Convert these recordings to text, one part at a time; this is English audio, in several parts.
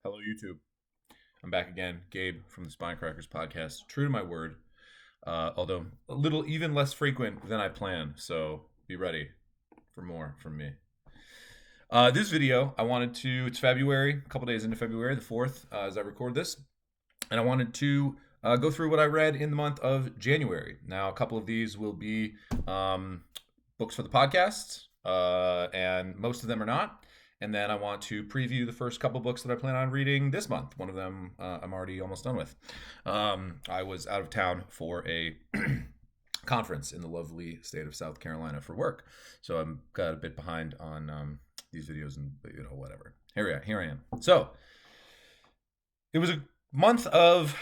Hello, YouTube. I'm back again, Gabe from the Spinecrackers podcast. True to my word, although a little even less frequent than I planned. So be ready for more from me. This video, it's February, a couple days into February, the 4th, as I record this. And I wanted to go through what I read in the month of January. Now, a couple of these will be books for the podcast, and most of them are not. And then I want to preview the first couple books that I plan on reading this month. One of them I'm already almost done with. I was out of town for a conference in the lovely state of South Carolina for work, so I'm got a bit behind on these videos and whatever. Here I am. So it was a month of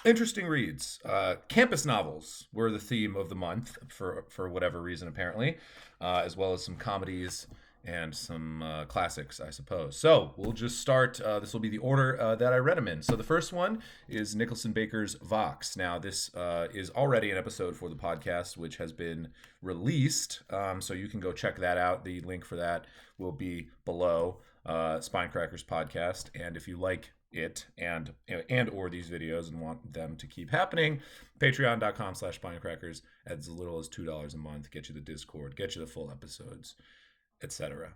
interesting reads. Campus novels were the theme of the month for whatever reason, apparently, as well as some comedies and some classics, I suppose. So we'll just start. This will be the order that I read them in. So the first one is Nicholson Baker's Vox. Now, this is already an episode for the podcast, which has been released. So you can go check that out. The link for that will be below Spinecrackers podcast. And if you like it and or these videos and want them to keep happening, patreon.com/spinecrackers, as little as $2 a month, get you the Discord, get you the full episodes, etc.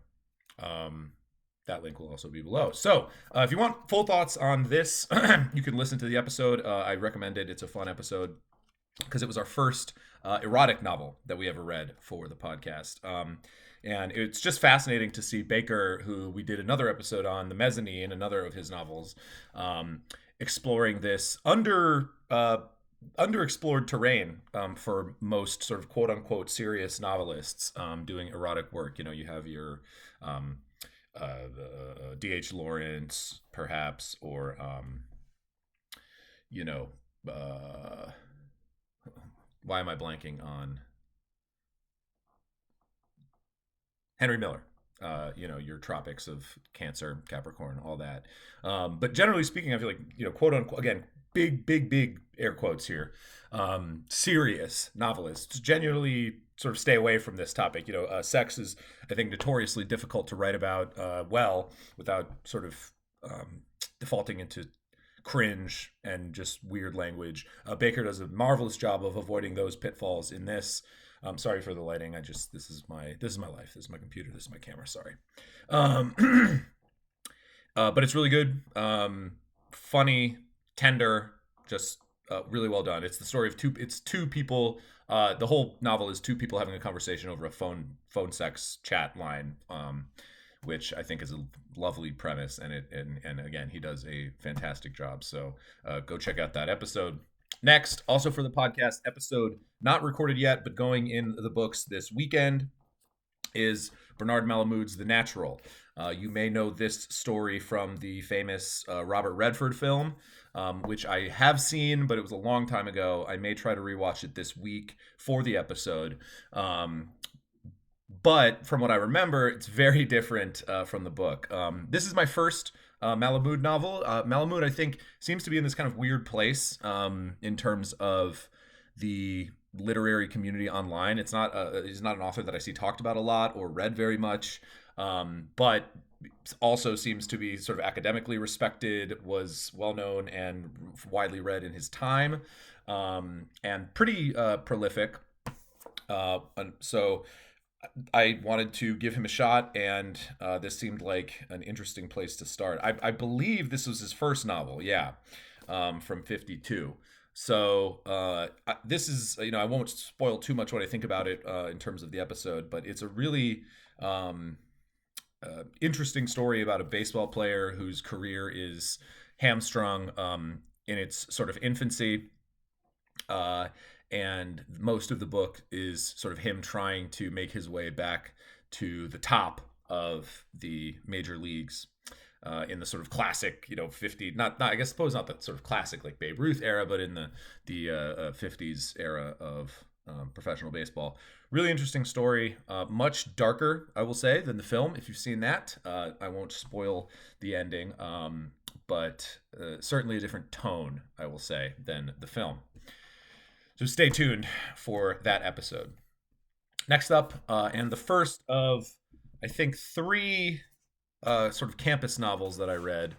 That link will also be below. So if you want full thoughts on this, you can listen to the episode. I recommend it. It's a fun episode because it was our first erotic novel that we ever read for the podcast. And it's just fascinating to see Baker, who we did another episode on, The Mezzanine, another of his novels, exploring this underexplored terrain for most sort of quote unquote serious novelists doing erotic work. You have your D.H. Lawrence, perhaps, or why am I blanking on Henry Miller? Your tropics of Cancer, Capricorn, all that. But generally speaking, I feel like, quote unquote, again, big air quotes here, serious novelists genuinely sort of stay away from this topic. Sex is, I think, notoriously difficult to write about well without sort of defaulting into cringe and just weird language. Baker does a marvelous job of avoiding those pitfalls in this. Sorry for the lighting. This is my life. This is my computer. This is my camera. Sorry. But it's really good. Funny, tender, just really well done. It's the story of two people. The whole novel is two people having a conversation over a phone sex chat line, which I think is a lovely premise. And again, he does a fantastic job. So go check out that episode. Next, also for the podcast episode, not recorded yet, but going in the books this weekend, is Bernard Malamud's The Natural. You may know this story from the famous Robert Redford film, which I have seen, but it was a long time ago. I may try to rewatch it this week for the episode. But from what I remember, it's very different from the book. This is my first Malamud novel. Malamud, I think, seems to be in this kind of weird place in terms of the literary community online. He's not an author that I see talked about a lot or read very much, but also seems to be sort of academically respected, was well known and widely read in his time, and pretty prolific. So I wanted to give him a shot, and this seemed like an interesting place to start. I believe this was his first novel, from 52. So this is, I won't spoil too much what I think about it in terms of the episode, but it's a really interesting story about a baseball player whose career is hamstrung in its sort of infancy. And most of the book is sort of him trying to make his way back to the top of the major leagues in the sort of classic, 50, not I guess suppose not the sort of classic like Babe Ruth era, but in the 50s era of professional baseball. Really interesting story. Much darker, I will say, than the film. If you've seen that, I won't spoil the ending, but certainly a different tone, I will say, than the film. So stay tuned for that episode. Next up, and the first of, I think, three sort of campus novels that I read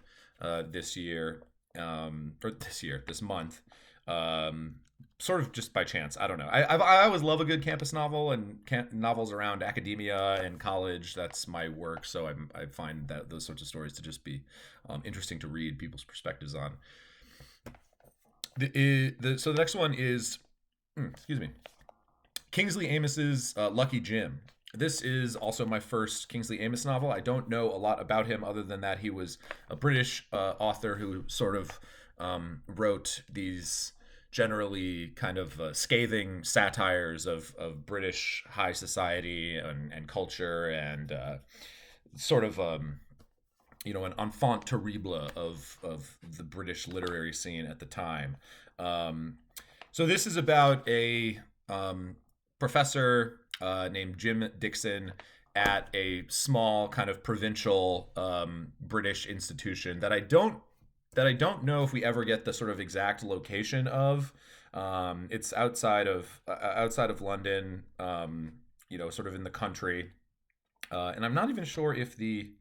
this year, this month. Um, Sort of just by chance. I don't know. I always love a good campus novel and novels around academia and college. That's my work, so I find that those sorts of stories to just be interesting to read people's perspectives on. So the next one is, excuse me, Kingsley Amos's Lucky Jim. This is also my first Kingsley Amos novel. I don't know a lot about him other than that he was a British author who sort of wrote these generally kind of scathing satires of British high society and culture and sort of an enfant terrible of the British literary scene at the time. So this is about a professor named Jim Dixon at a small kind of provincial British institution that I don't know if we ever get the sort of exact location of. It's outside of London, sort of in the country, and I'm not even sure if the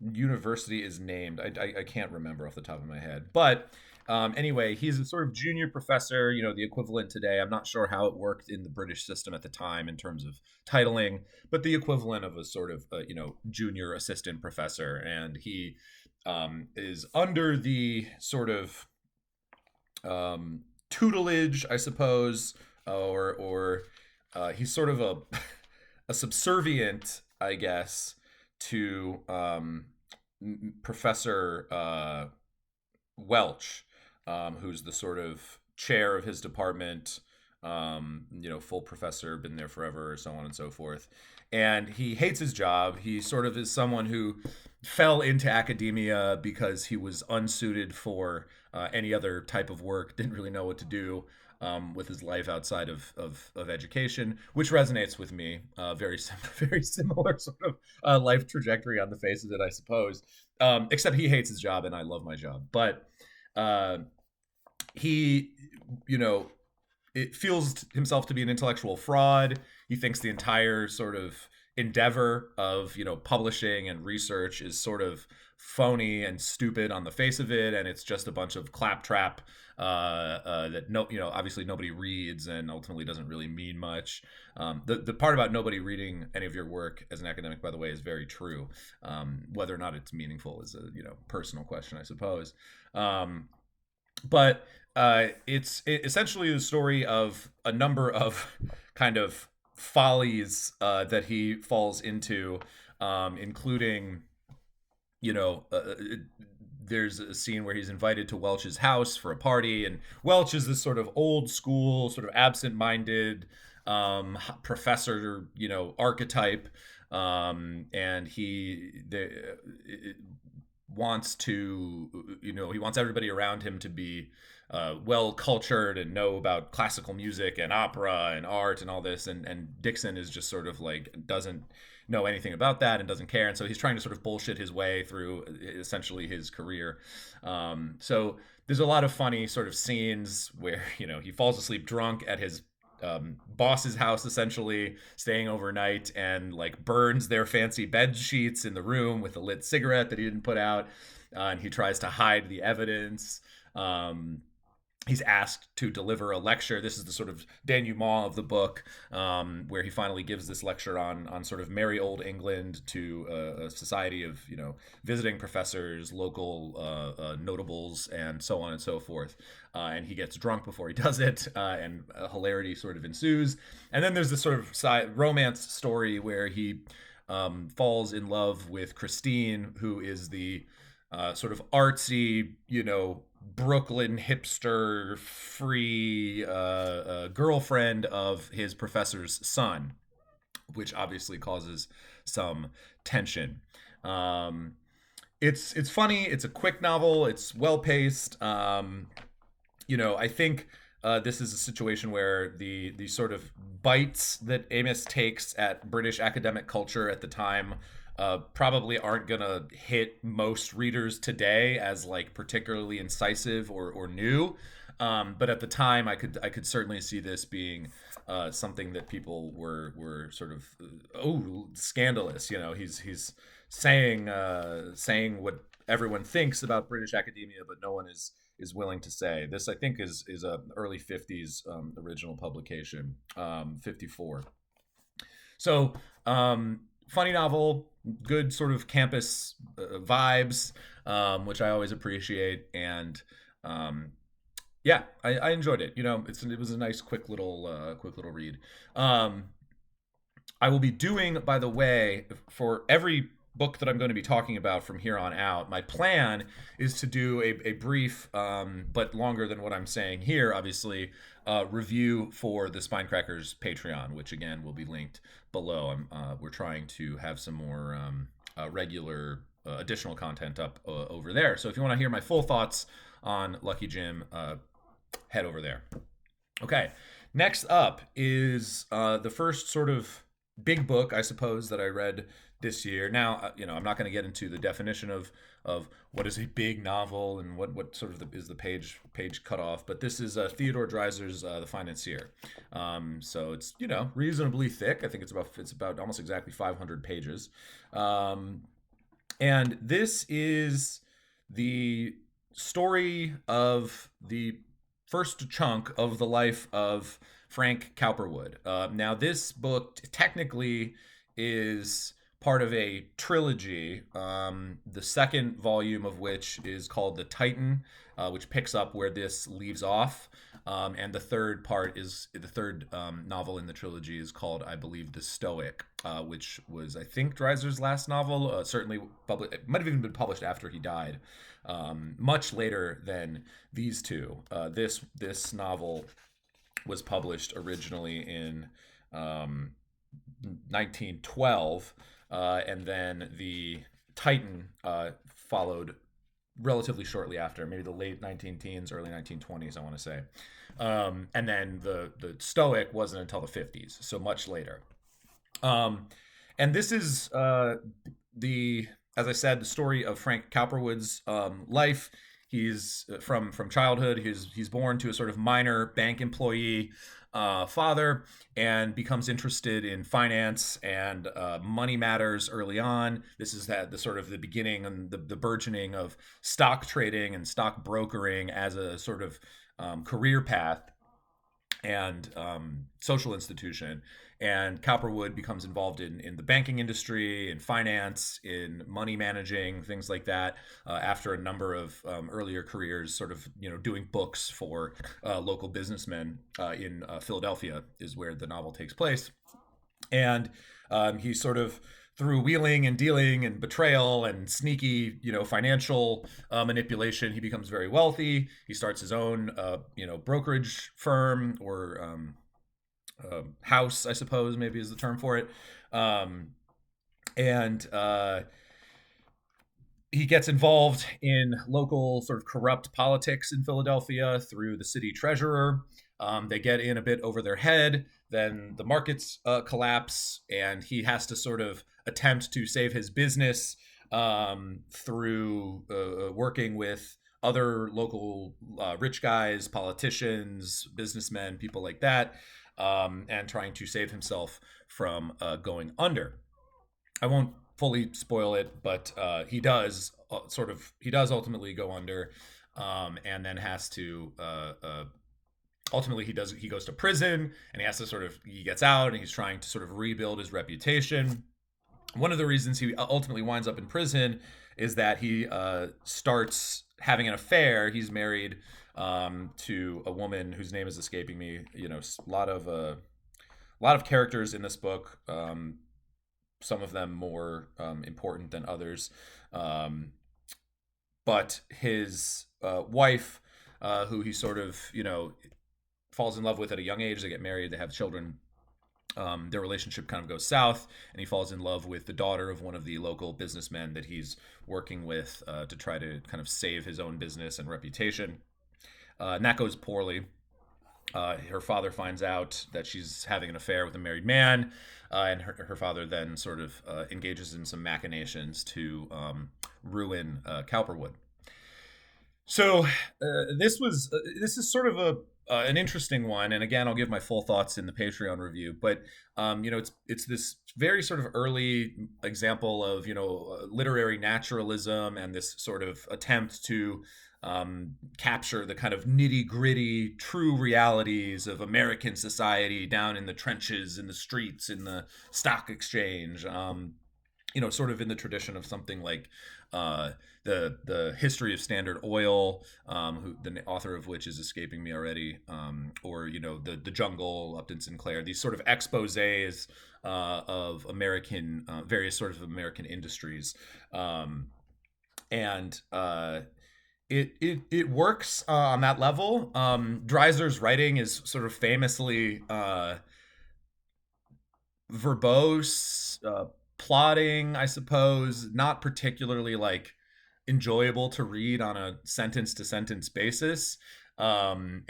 university is named. I can't remember off the top of my head, but anyway, he's a sort of junior professor, the equivalent today. I'm not sure how it worked in the British system at the time in terms of titling, but the equivalent of a sort of, junior assistant professor. And he is under the sort of tutelage, I suppose, or he's sort of a subservient, I guess, to Professor Welch, who's the sort of chair of his department, full professor, been there forever, so on and so forth. And he hates his job. He sort of is someone who fell into academia because he was unsuited for any other type of work, didn't really know what to do with his life outside of education, which resonates with me. Very similar sort of life trajectory on the face of it, I suppose. Except he hates his job and I love my job. But he, it feels himself to be an intellectual fraud. He thinks the entire sort of endeavor of, publishing and research is sort of phony and stupid on the face of it, and it's just a bunch of claptrap that obviously nobody reads and ultimately doesn't really mean much. The part about nobody reading any of your work as an academic, by the way, is very true. Whether or not it's meaningful is a personal question, I suppose. But it's essentially the story of a number of kind of follies that he falls into, including, there's a scene where he's invited to Welch's house for a party, and Welch is this sort of old school, sort of absent-minded professor, archetype, and wants to, he wants everybody around him to be well cultured and know about classical music and opera and art and all this, and Dixon is just sort of like doesn't know anything about that and doesn't care, and so he's trying to sort of bullshit his way through essentially his career. So there's a lot of funny sort of scenes where he falls asleep drunk at his boss's house, essentially staying overnight, and like burns their fancy bed sheets in the room with a lit cigarette that he didn't put out, and he tries to hide the evidence. He's asked to deliver a lecture. This is the sort of denouement of the book, where he finally gives this lecture on sort of merry old England to a society of visiting professors, local notables, and so on and so forth. And he gets drunk before he does it, and hilarity sort of ensues. And then there's this sort of romance story where he falls in love with Christine, who is the sort of artsy, Brooklyn hipster free girlfriend of his professor's son, which obviously causes some tension. It's funny. It's a quick novel. It's well paced. I think this is a situation where the sort of bites that Amos takes at British academic culture at the time probably aren't gonna hit most readers today as like particularly incisive or new. But at the time, I could certainly see this being something that people were sort of oh, scandalous. You know, he's saying what everyone thinks about British academia, but no one is willing to say. This, I think, is a early '50s original publication, '54. So, funny novel, good sort of campus vibes, which I always appreciate, and um, yeah, I enjoyed it. You know, it was a nice, quick little read. Um, I will be doing, by the way, for every book that I'm going to be talking about from here on out, my plan is to do a brief, but longer than what I'm saying here, obviously, review for the Spinecrackers Patreon, which again will be linked below. We're trying to have some more regular additional content up over there. So if you want to hear my full thoughts on Lucky Jim, head over there. Okay, next up is the first sort of big book, I suppose, that I read this year. Now, I'm not going to get into the definition of what is a big novel and what sort of is the page cutoff, but this is Theodore Dreiser's The Financier. So it's reasonably thick. I think it's about almost exactly 500 pages, and this is the story of the first chunk of the life of Frank Cowperwood. Now, this book technically is part of a trilogy, the second volume of which is called The Titan, which picks up where this leaves off. And the third novel in the trilogy is called, I believe, The Stoic, which was, I think, Dreiser's last novel. Certainly, it might have even been published after he died, much later than these two. This novel was published originally in 1912, and then the Titan followed relatively shortly after, maybe the late 19 teens, early 1920s, I want to say. And then the Stoic wasn't until the 50s, so much later. And this is as I said, the story of Frank Cowperwood's life. He's from childhood. He's born to a sort of minor bank employee father, and becomes interested in finance and money matters early on. This is the sort of the beginning and the burgeoning of stock trading and stock brokering as a sort of career path and social institution. And Cowperwood becomes involved in the banking industry, in finance, in money managing, things like that, after a number of earlier careers, sort of doing books for local businessmen in Philadelphia, is where the novel takes place. And he sort of, through wheeling and dealing and betrayal and sneaky, financial manipulation, he becomes very wealthy. He starts his own, brokerage firm, or house, I suppose, maybe is the term for it. And he gets involved in local sort of corrupt politics in Philadelphia through the city treasurer. They get in a bit over their head. Then the markets collapse, and he has to sort of attempt to save his business through working with other local rich guys, politicians, businessmen, people like that, and trying to save himself from going under. I won't fully spoil it, but he does ultimately go under, and then has to ultimately he goes to prison, and he gets out, and he's trying to sort of rebuild his reputation. One of the reasons he ultimately winds up in prison is that he starts having an affair. He's married to a woman whose name is escaping me. A lot of characters in this book. Some of them more important than others. But his wife, who he sort of, falls in love with at a young age. They get married, they have children. Their relationship kind of goes south, and he falls in love with the daughter of one of the local businessmen that he's working with to try to kind of save his own business and reputation. And that goes poorly. Her father finds out that she's having an affair with a married man, and her father then sort of engages in some machinations to ruin Cowperwood. So this is sort of a an interesting one, and again, I'll give my full thoughts in the Patreon review. But it's this very sort of early example of literary naturalism and this sort of attempt to capture the kind of nitty gritty, true realities of American society down in the trenches, in the streets, in the stock exchange. Sort of in the tradition of something like uh, the history of Standard Oil, who the author of which is escaping me already, or the Jungle, Upton Sinclair. These sort of exposés of American various sorts of American industries, and it works on that level. Dreiser's writing is sort of famously verbose, plotting, I suppose, not particularly like enjoyable to read on a sentence to sentence basis. And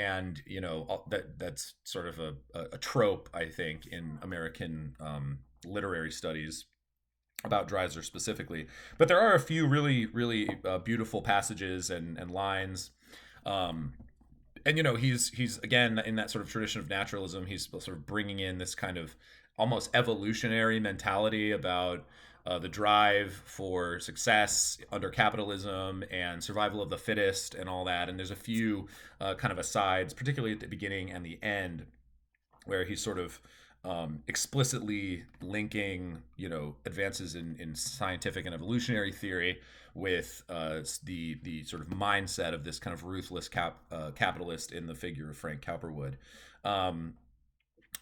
that's sort of a trope, I think, in American literary studies about Dreiser specifically. But there are a few really, really beautiful passages and lines. Um, and he's again in that sort of tradition of naturalism. He's sort of bringing in this kind of almost evolutionary mentality about the drive for success under capitalism and survival of the fittest and all that. And there's a few kind of asides, particularly at the beginning and the end, where he's sort of explicitly linking, advances in scientific and evolutionary theory with the sort of mindset of this kind of ruthless capitalist in the figure of Frank Cowperwood. Um,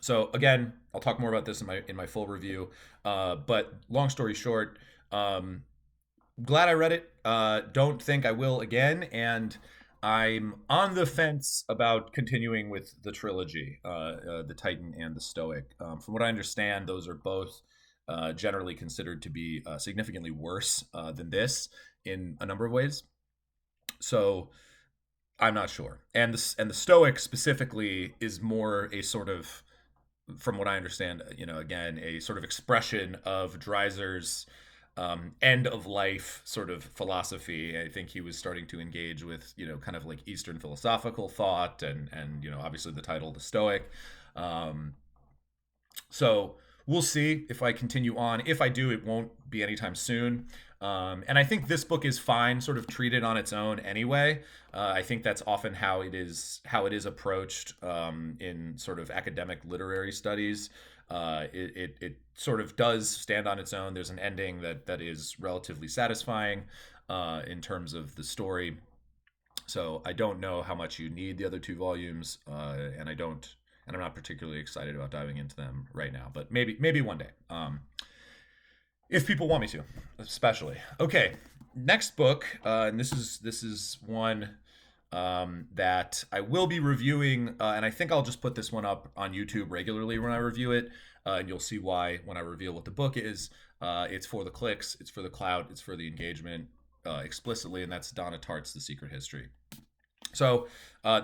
so again, I'll talk more about this in my full review. But long story short, um, glad I read it. Don't think I will again, and I'm on the fence about continuing with the trilogy, the Titan and the Stoic. From what I understand, those are both generally considered to be significantly worse than this in a number of ways. So I'm not sure. And the Stoic specifically is more a sort of, from what I understand, again, a sort of expression of Dreiser's end of life sort of philosophy. I think he was starting to engage with, kind of like Eastern philosophical thought, and obviously the title, The Stoic. Um, so we'll see if I continue on. If I do, it won't be anytime soon. And I think this book is fine, sort of treated on its own anyway. I think that's often how it is approached in sort of academic literary studies. It sort of does stand on its own. There's an ending that is relatively satisfying in terms of the story. So I don't know how much you need the other two volumes, and I'm not particularly excited about diving into them right now. But maybe one day, if people want me to, especially. Okay, next book, and this is one that I will be reviewing, and I think I'll just put this one up on YouTube regularly when I review it, and you'll see why when I reveal what the book is. It's for the clicks, it's for the clout, it's for the engagement explicitly, and that's Donna Tartt's The Secret History. So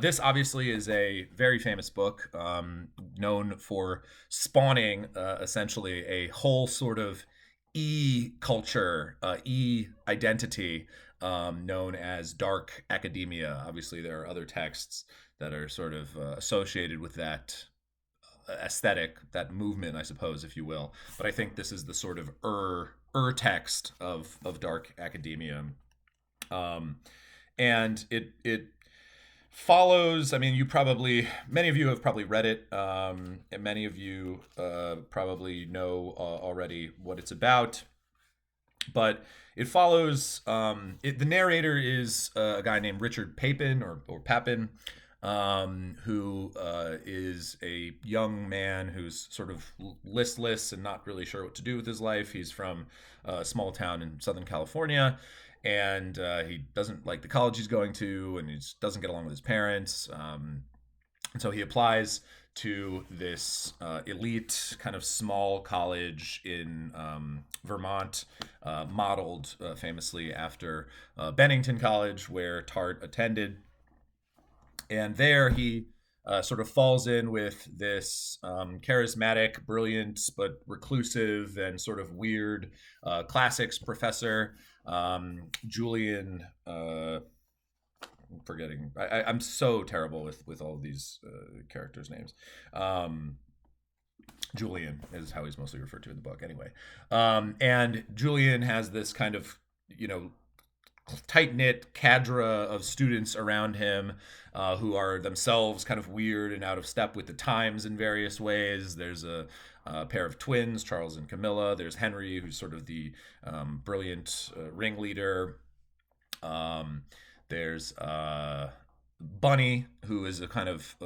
this obviously is a very famous book, known for spawning essentially a whole sort of e-culture, e-identity, known as dark academia. Obviously, there are other texts that are sort of associated with that aesthetic, that movement, I suppose, if you will. But I think this is the sort of text of dark academia, um, and it follows. I mean, many of you have probably read it, and many of you probably know already what it's about. But it follows. The narrator is a guy named Richard Papin, or Papin, who is a young man who's sort of listless and not really sure what to do with his life. He's from a small town in Southern California, and he doesn't like the college he's going to, and he just doesn't get along with his parents. And so he applies to this elite kind of small college in Vermont, modeled famously after Bennington College, where Tartt attended. And there he sort of falls in with this charismatic, brilliant, but reclusive and sort of weird classics professor, Julian. forgetting. I'm so terrible with all of these characters' names. Um, Julian is how he's mostly referred to in the book, anyway. And Julian has this kind of, you know, tight knit cadre of students around him who are themselves kind of weird and out of step with the times in various ways. There's a pair of twins, Charles and Camilla. There's Henry, who's sort of the brilliant ringleader. Um, there's Bunny, who is a kind of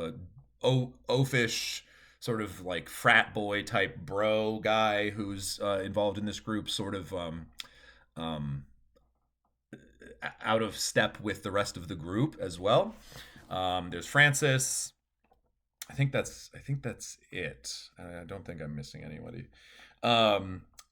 oafish, sort of like frat boy type bro guy who's involved in this group, sort of um, out of step with the rest of the group as well. There's Francis. I think that's it. I don't think I'm missing anybody.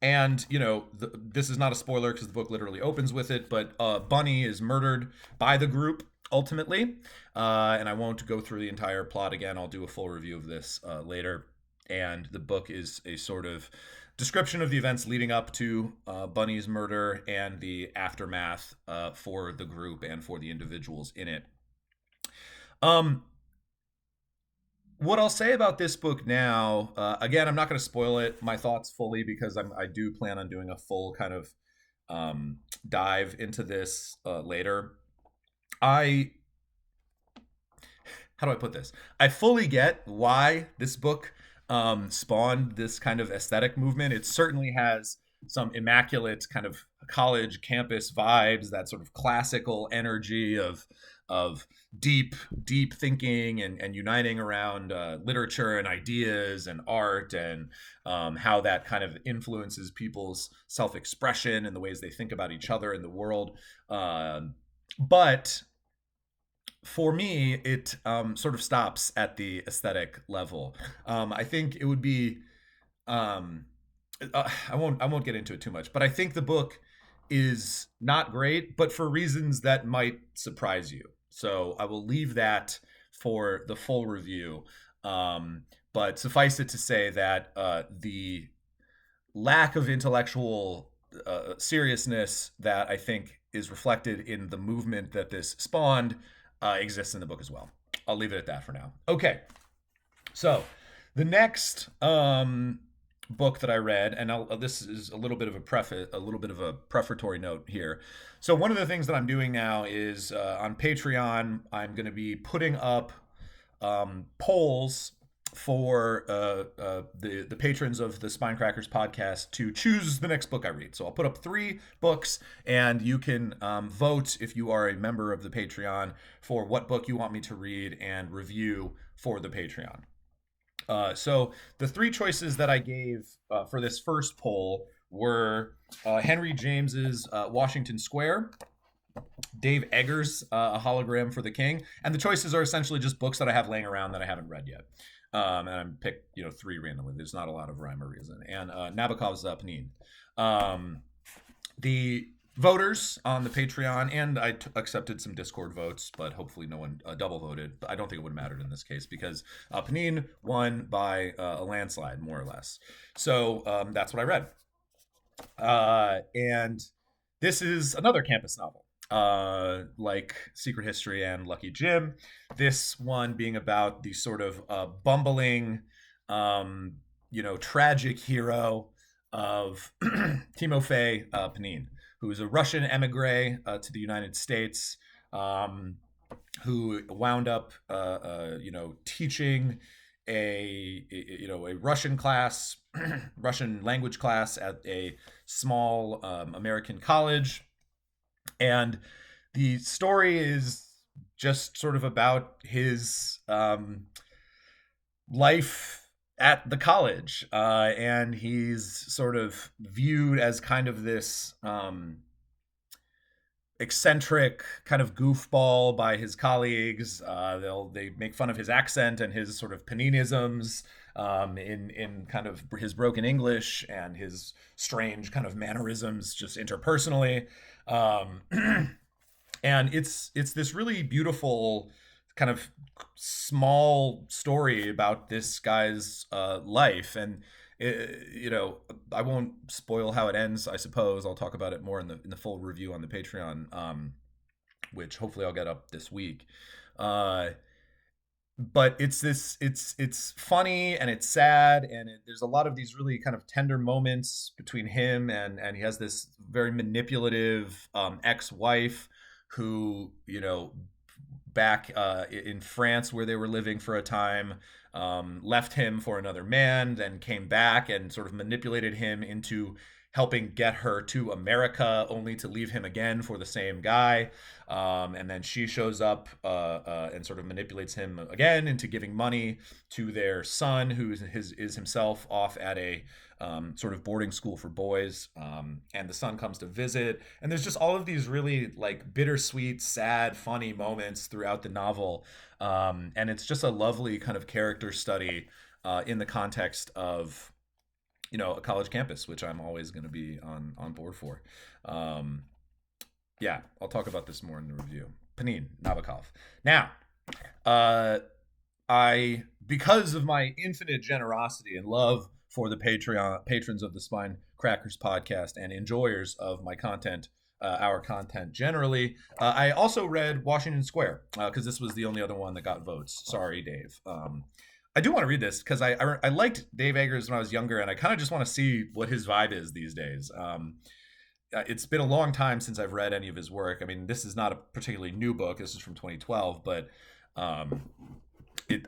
And this is not a spoiler because the book literally opens with it. But Bunny is murdered by the group ultimately, and I won't go through the entire plot again. I'll do a full review of this later. And the book is a sort of description of the events leading up to Bunny's murder and the aftermath for the group and for the individuals in it. Um, what I'll say about this book now, again, I'm not going to spoil it, my thoughts fully, because I do plan on doing a full kind of dive into this later. I How do I put this? I fully get why this book spawned this kind of aesthetic movement. It certainly has some immaculate kind of college campus vibes, that sort of classical energy of deep thinking and uniting around literature and ideas and art, and how that kind of influences people's self-expression and the ways they think about each other and the world. But for me, it sort of stops at the aesthetic level. I think it would be. Um, I won't get into it too much, but I think the book is not great, but for reasons that might surprise you. So I will leave that for the full review. But suffice it to say that the lack of intellectual seriousness that I think is reflected in the movement that this spawned exists in the book as well. I'll leave it at that for now. Okay, so the next book that I read, and this is a little bit of a prefatory note here. So one of the things that I'm doing now is on Patreon, I'm going to be putting up polls for the patrons of the Spinecrackers podcast to choose the next book I read. So I'll put up 3 books, and you can vote if you are a member of the Patreon for what book you want me to read and review for the Patreon. So the 3 choices that I gave for this first poll were Henry James's Washington Square, Dave Eggers' A Hologram for the King, and the choices are essentially just books that I have laying around that I haven't read yet. And I picked 3 randomly. There's not a lot of rhyme or reason. And Nabokov's Pnin. The voters on the Patreon, and I accepted some Discord votes, but hopefully no one double voted. But I don't think it would have mattered in this case because Pnin won by a landslide, more or less. So that's what I read. And this is another campus novel, like Secret History and Lucky Jim. This one being about the sort of bumbling, tragic hero of Timofey Pnin, who is a Russian emigre to the United States, who wound up, teaching a Russian class, Russian language class at a small American college. And the story is just sort of about his life at the college. And he's sort of viewed as kind of this eccentric kind of goofball by his colleagues. They make fun of his accent and his sort of Paninisms in kind of his broken English and his strange kind of mannerisms just interpersonally. And it's this really beautiful kind of small story about this guy's life. And I won't spoil how it ends. I suppose I'll talk about it more in the full review on the Patreon. which hopefully I'll get up this week. Uh, but it's funny and it's sad, and there's a lot of these really kind of tender moments between him and he has this very manipulative ex-wife who, back in France where they were living for a time, left him for another man, then came back and sort of manipulated him into helping get her to America, only to leave him again for the same guy. And then she shows up and sort of manipulates him again into giving money to their son, who is himself off at a sort of boarding school for boys. And the son comes to visit. And there's just all of these really like bittersweet, sad, funny moments throughout the novel. And it's just a lovely kind of character study in the context of a college campus, which I'm always going to be on board for. Um, yeah, I'll talk about this more in the review. Pnin, Nabokov. Now, uh, I because of my infinite generosity and love for the Patreon patrons of the Spine Crackers podcast and enjoyers of my content, our content generally, I also read Washington Square because this was the only other one that got votes. Sorry, Dave. I do want to read this because I liked Dave Eggers when I was younger, and I kind of just want to see what his vibe is these days. It's been a long time since I've read any of his work. I mean, this is not a particularly new book. This is from 2012, but um,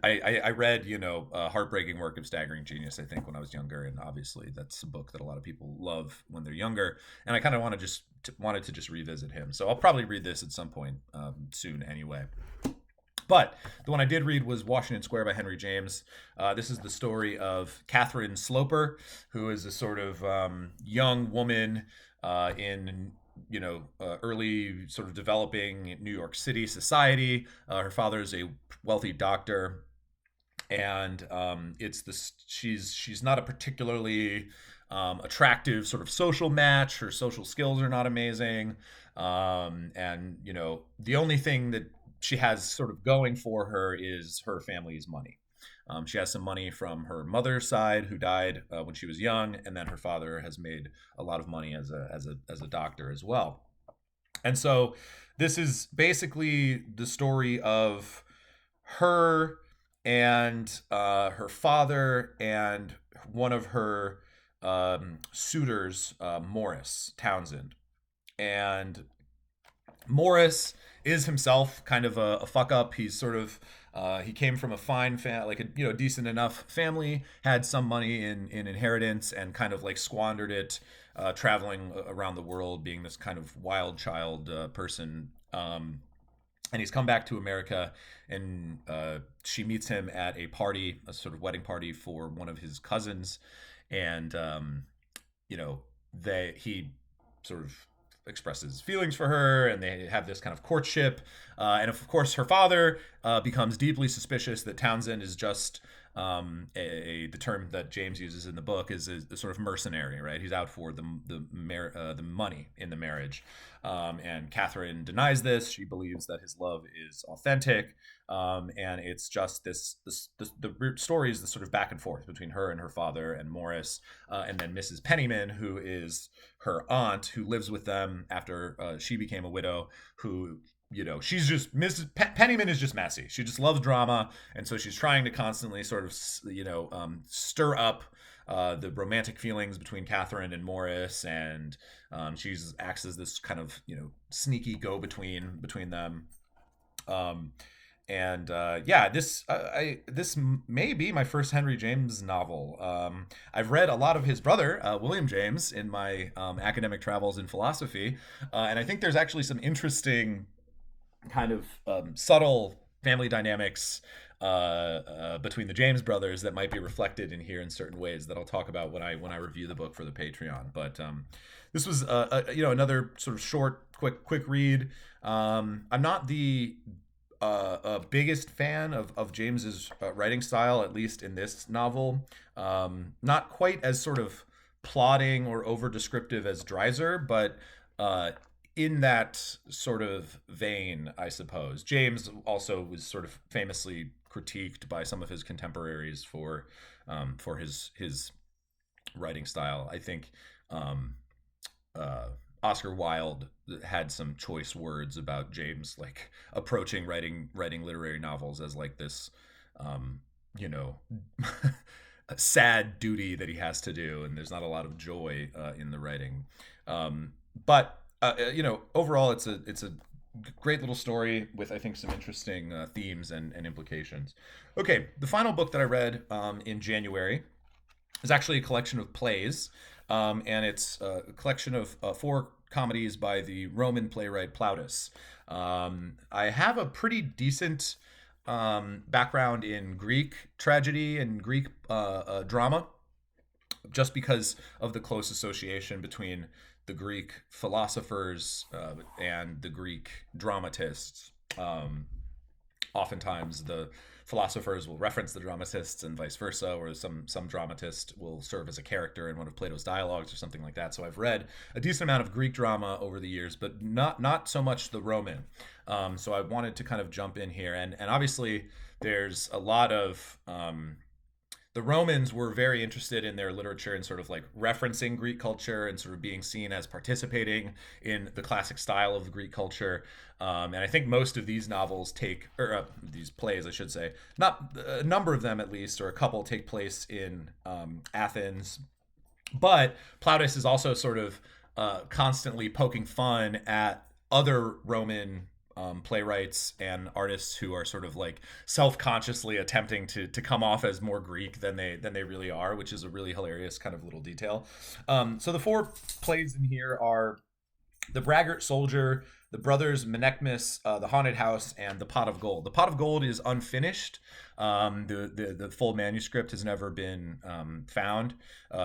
I read, Heartbreaking Work of Staggering Genius, I think, when I was younger, and obviously that's a book that a lot of people love when they're younger. And I kind of wanted to just revisit him, so I'll probably read this at some point soon, anyway. But the one I did read was Washington Square by Henry James. This is the story of Catherine Sloper, who is a sort of young woman in early sort of developing New York City society. Her father is a wealthy doctor, and she's not a particularly attractive sort of social match. Her social skills are not amazing, and the only thing that she has sort of going for her is her family's money. She has some money from her mother's side, who died when she was young, and then her father has made a lot of money as a doctor as well. And so this is basically the story of her and her father and one of her suitors, Morris Townsend. And Morris is himself kind of a fuck up. He's sort of he came from a fine like a decent enough family, had some money in inheritance, and kind of like squandered it traveling around the world, being this kind of wild child person. And he's come back to America, and she meets him at a party, a sort of wedding party for one of his cousins, and he sort of expresses feelings for her, and they have this kind of courtship. And of course, her father becomes deeply suspicious that Townsend is just the term that James uses in the book is a sort of mercenary, right? He's out for the money in the marriage. And Catherine denies this. She believes that his love is authentic. And it's just the story is the sort of back and forth between her and her father and Morris, and then Mrs. Penniman, who is her aunt, who lives with them after she became a widow, who she's just Penniman is just messy. She just loves drama, and so she's trying to constantly sort of stir up the romantic feelings between Catherine and Morris, and she acts as this kind of sneaky between them. This may be my first Henry James novel. I've read a lot of his brother, William James, in my academic travels in philosophy, and I think there's actually some interesting kind of subtle family dynamics between the James brothers that might be reflected in here in certain ways that I'll talk about when I review the book for the Patreon. But this was another sort of short, quick read. I'm not the biggest fan of James's writing style, at least in this novel. Not quite as sort of plotting or over descriptive as Drier, but in that sort of vein, I suppose. James also was sort of famously critiqued by some of his contemporaries for his writing style. I think Oscar Wilde had some choice words about James like approaching writing literary novels as like this, um, you know, a sad duty that he has to do, and there's not a lot of joy in the writing. But overall, it's a great little story with I think some interesting themes and implications. Okay, the final book that I read in January is actually a collection of plays, and it's a collection of four comedies by the Roman playwright Plautus. I have a pretty decent background in Greek tragedy and Greek drama, just because of the close association between the Greek philosophers and the Greek dramatists. Oftentimes, the philosophers will reference the dramatists and vice versa, or some dramatist will serve as a character in one of Plato's dialogues or something like that. So I've read a decent amount of Greek drama over the years, but not so much the Roman. So I wanted to kind of jump in here, and obviously there's a lot of the Romans were very interested in their literature and sort of like referencing Greek culture and sort of being seen as participating in the classic style of the Greek culture. And I think most of these novels these plays, I should say, not a number of them at least, or a couple take place in Athens. But Plautus is also sort of constantly poking fun at other Roman playwrights and artists who are sort of like self-consciously attempting to come off as more Greek than they really are, which is a really hilarious kind of little detail. So the four plays in here are The Braggart Soldier, The Brothers Menechmus, The Haunted House, and The Pot of Gold. The Pot of Gold is unfinished. The full manuscript has never been found,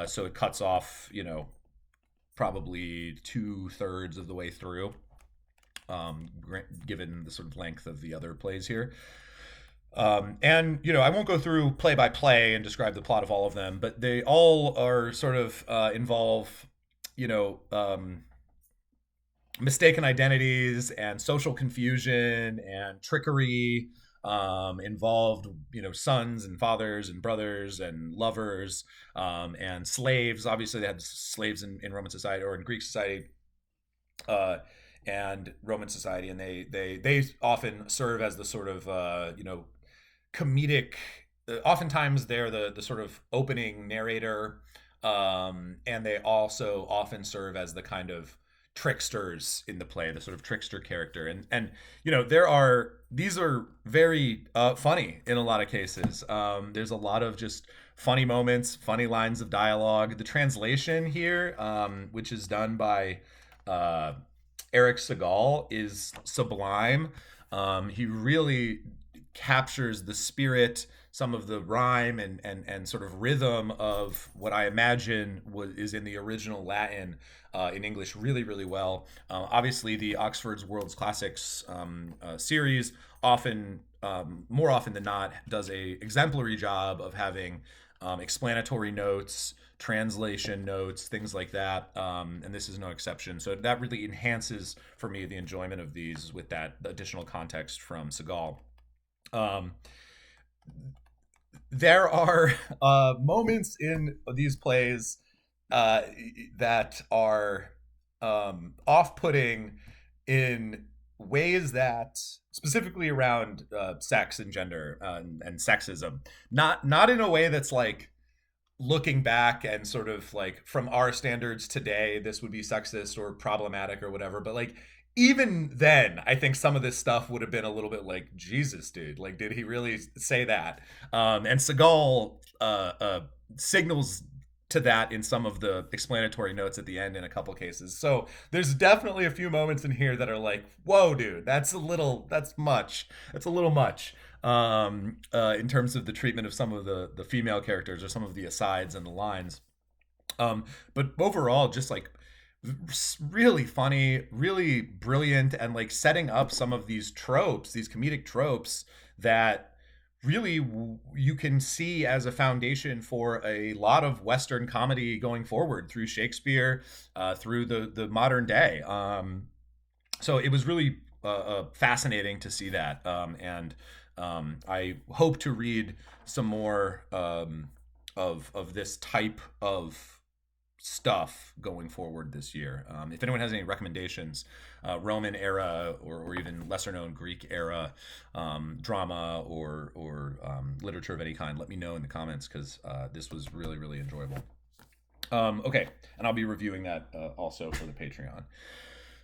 so it cuts off, probably 2/3 of the way through, given the sort of length of the other plays here. And I won't go through play by play and describe the plot of all of them, but they all are sort of involve, mistaken identities and social confusion and trickery, involved, sons and fathers and brothers and lovers, and slaves. Obviously, they had slaves in Roman society or in Greek society. And Roman society, and they often serve as the sort of comedic. Oftentimes, they're the sort of opening narrator, and they also often serve as the kind of tricksters in the play, the sort of trickster character. And these are very funny in a lot of cases. There's a lot of just funny moments, funny lines of dialogue. The translation here, which is done by Eric Segal, is sublime. He really captures the spirit, some of the rhyme and sort of rhythm of what I imagine is in the original Latin in English really, really well. Obviously, the Oxford's World's Classics series often, more often than not, does a exemplary job of having explanatory notes, translation notes, things like that, and this is no exception. So that really enhances for me the enjoyment of these with that additional context from Segal. There are moments in these plays that are off-putting in ways that specifically around sex and gender and sexism, not in a way that's like looking back and sort of like from our standards today this would be sexist or problematic or whatever, but like even then I think some of this stuff would have been a little bit like, Jesus, dude, like did he really say that? And Segal signals to that in some of the explanatory notes at the end in a couple cases. So there's definitely a few moments in here that are like, whoa, dude, that's a little much. In terms of the treatment of some of the female characters or some of the asides and the lines. But overall, just like really funny, really brilliant, and like setting up some of these tropes, these comedic tropes that really you can see as a foundation for a lot of Western comedy going forward through Shakespeare, through the modern day. So it was really fascinating to see that, and I hope to read some more of this type of stuff going forward this year. If anyone has any recommendations, Roman era or even lesser known Greek era drama or literature of any kind, let me know in the comments because this was really, really enjoyable. Okay, and I'll be reviewing that also for the Patreon.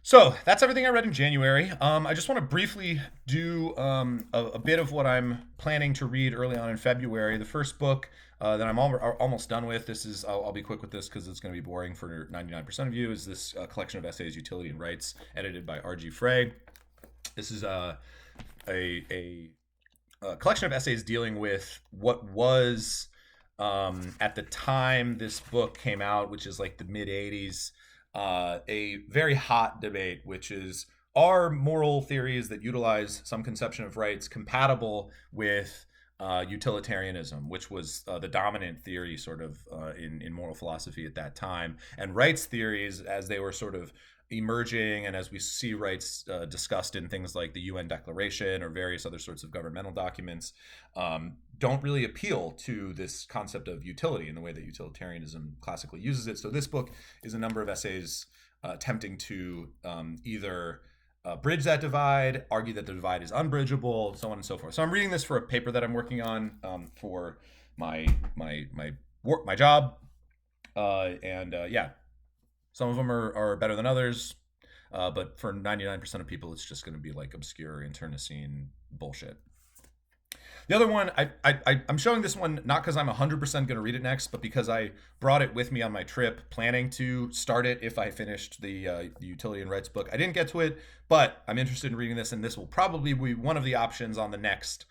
So that's everything I read in January. I just want to briefly do a bit of what I'm planning to read early on in February. The first book that I'm almost done with, this is, I'll be quick with this because it's going to be boring for 99% of you, is this collection of essays, Utility and Rights, edited by R.G. Frey. This is a collection of essays dealing with what was, at the time this book came out, which is like the mid 80s, a very hot debate, which is, are moral theories that utilize some conception of rights compatible with utilitarianism, which was the dominant theory sort of in moral philosophy at that time, and rights theories as they were sort of emerging, and as we see rights discussed in things like the UN Declaration or various other sorts of governmental documents, don't really appeal to this concept of utility in the way that utilitarianism classically uses it. So this book is a number of essays attempting to either bridge that divide, argue that the divide is unbridgeable, so on and so forth. So I'm reading this for a paper that I'm working on for my job, and yeah, some of them are better than others, but for 99% of people, it's just going to be like obscure internecine bullshit. The other one, I'm showing this one not because I'm 100% going to read it next, but because I brought it with me on my trip, planning to start it if I finished the Utility and Rights book. I didn't get to it, but I'm interested in reading this, and this will probably be one of the options on the next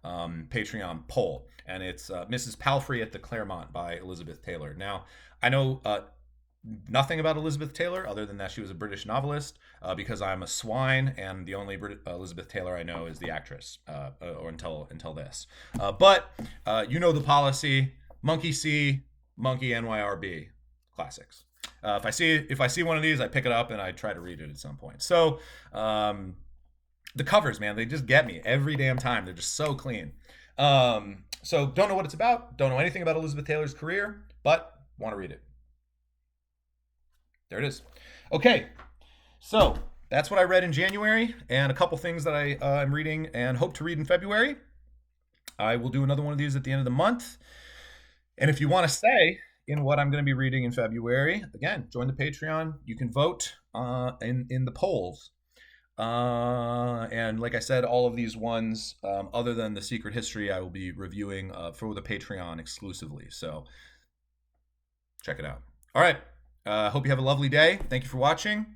Patreon poll. And it's Mrs. Palfrey at the Claremont by Elizabeth Taylor. Now, I know nothing about Elizabeth Taylor other than that she was a British novelist, because I'm a swine and the only Elizabeth Taylor I know is the actress, or until this. But you know the policy: monkey see, monkey NYRB, classics. If I see one of these, I pick it up and I try to read it at some point. So the covers, man, they just get me every damn time. They're just so clean. So don't know what it's about. Don't know anything about Elizabeth Taylor's career, but want to read it. There it is. Okay, so that's what I read in January, and a couple things that I'm reading and hope to read in February. I will do another one of these at the end of the month. And if you want to stay in what I'm going to be reading in February, again, join the Patreon. You can vote in the polls. And like I said, all of these ones, other than The Secret History, I will be reviewing for the Patreon exclusively. So check it out. All right. Hope you have a lovely day. Thank you for watching.